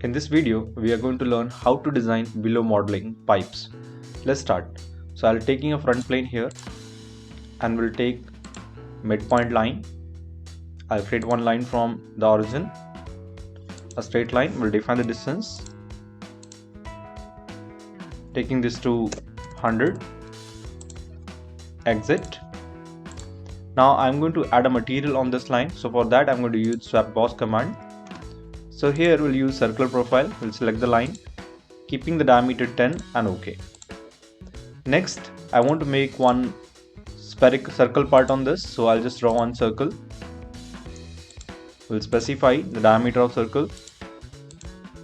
In this video, we are going to learn how to design below modeling pipes. Let's start. So I'll taking a front plane here and we'll take midpoint line. I'll create one line from the origin, a straight line. We'll define the distance, taking this to 100, exit. Now I'm going to add a material on this line. So for that I'm going to use swap boss command. So here we'll use circular profile. We'll select the line, keeping the diameter 10 and OK. Next, I want to make one spherical circle part on this. So I'll just draw one circle. We'll specify the diameter of circle.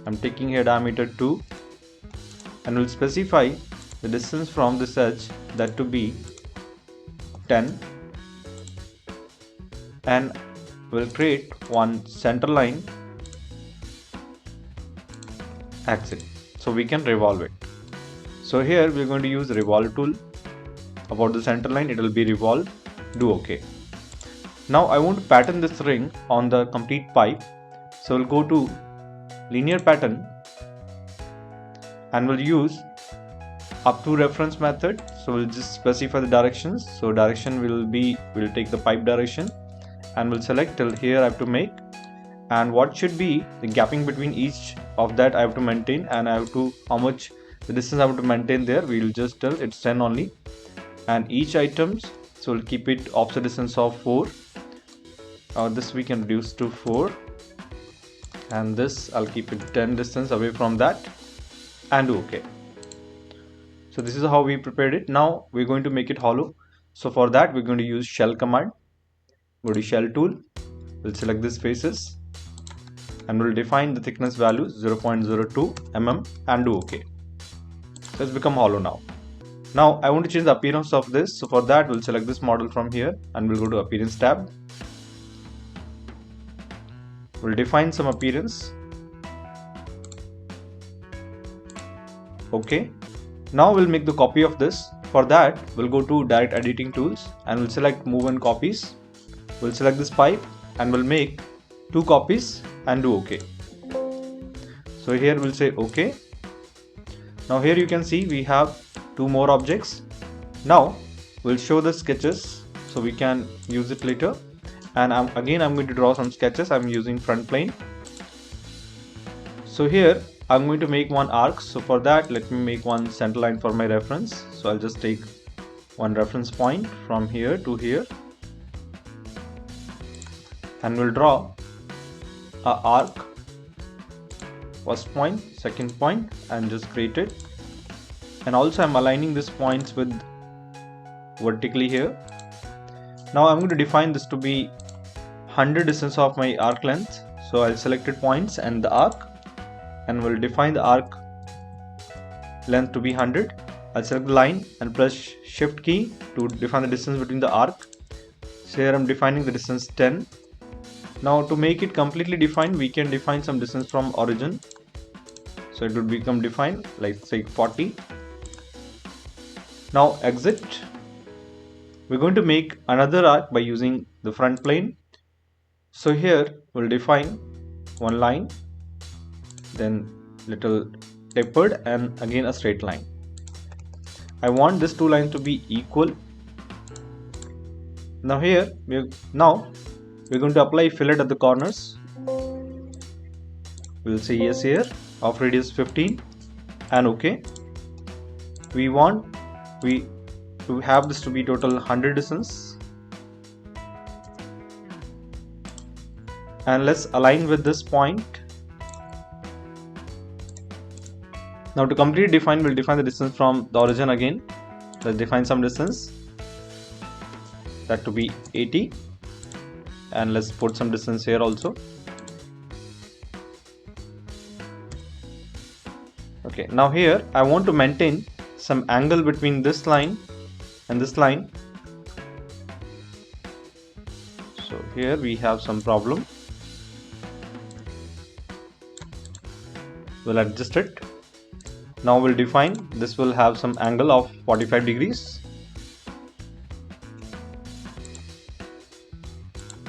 I'm taking here diameter 2 and we'll specify the distance from this edge, that to be 10, and we'll create one center line exit so we can revolve it. So here we're going to use revolve tool. About the center line, it will be revolved. Do OK. Now I want to pattern this ring on the complete pipe. So we'll go to linear pattern and we'll use up to reference method. So we'll just specify the directions. So direction we'll take the pipe direction and we'll select till here I have to make, and what should be the gapping between each of that I have to maintain, and I have to how much the distance I have to maintain there. We'll just tell it's 10 only, and each items, so we'll keep it offset distance of 4. This we can reduce to 4, and this I'll keep it 10 distance away from that and do OK. So this is how we prepared it. Now we're going to make it hollow. So for that we're going to use shell command. Go to shell tool, we'll select these faces and we'll define the thickness value 0.02 mm and do OK. So it's become hollow now. Now I want to change the appearance of this. So for that we'll select this model from here and we'll go to appearance tab. We'll define some appearance. OK. Now we'll make the copy of this. For that we'll go to direct editing tools and we'll select move and copies. We'll select this pipe and we'll make 2 copies and do OK. So here we'll say OK. Now here you can see we have 2 more objects. Now we'll show the sketches so we can use it later. And I'm going to draw some sketches. I'm using front plane. So here I'm going to make one arc. So for that let me make one center line for my reference. So I'll just take one reference point from here to here and we'll draw a arc, first point, second point, and just create it. And also I'm aligning these points with vertically here. Now I'm going to define this to be 100 distance of my arc length. So I'll select it points and the arc, and we'll define the arc length to be 100. I'll select the line and press shift key to define the distance between the arc. So here I'm defining the distance 10. Now to make it completely defined, we can define some distance from origin. So it would become defined like say 40. Now exit. We're going to make another arc by using the front plane. So here we'll define one line, then little tapered, and again a straight line. I want these 2 lines to be equal. Now here we're going to apply fillet at the corners. We'll say yes here, of radius 15 and OK. We want to have this to be total 100 distance. And let's align with this point. Now to completely define, we'll define the distance from the origin again. Let's define some distance, that to be 80. And let's put some distance here also. Okay, now here I want to maintain some angle between this line and this line. So here we have some problem. We'll adjust it. Now we'll define this will have some angle of 45 degrees.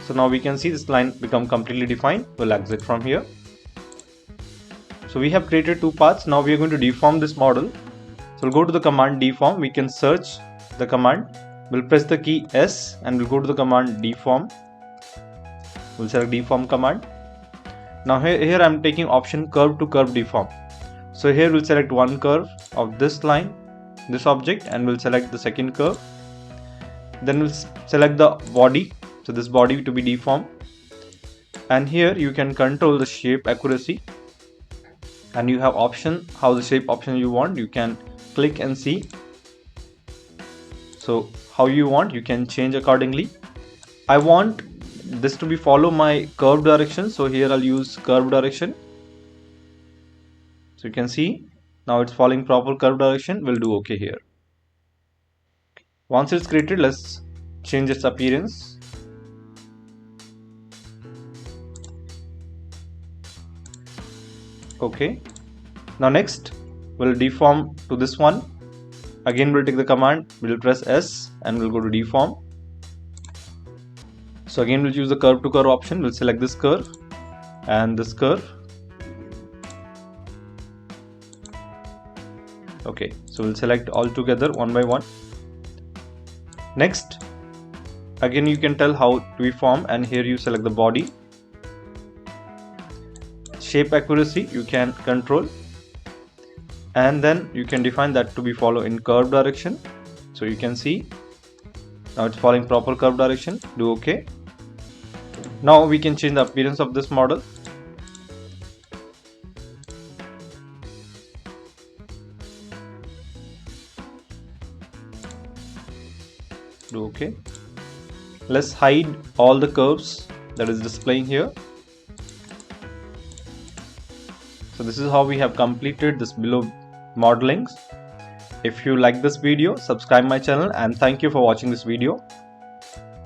So now we can see this line become completely defined. We'll exit from here. So we have created two paths. Now we are going to deform this model. So we'll go to the command deform. We can search the command. We'll press the key S and we'll go to the command deform. We'll select deform command. Now here I'm taking option curve to curve deform. So here we'll select one curve of this line, this object, and we'll select the second curve. Then we'll select the body. So this body to be deformed. And here you can control the shape accuracy. And you have option how the shape option you want. You can click and see. So how you want, you can change accordingly. I want this to be follow my curve direction. So here I'll use curve direction. So you can see now it's following proper curve direction. We'll do OK here. Once it's created, let's change its appearance. Okay. Now next we'll deform to this one. Again we'll take the command, we'll press S and we'll go to deform. So again we'll use the curve to curve option. We'll select this curve and this curve. Okay, so we'll select all together one by one. Next, again you can tell how to be formed, and here you select the body. Shape accuracy you can control, and then you can define that to be follow in curve direction. So you can see now it's following proper curve direction. Do OK. Now we can change the appearance of this model. Do OK. Let's hide all the curves that is displaying here. So this is how we have completed this below modelings. If you like this video, subscribe my channel, and thank you for watching this video.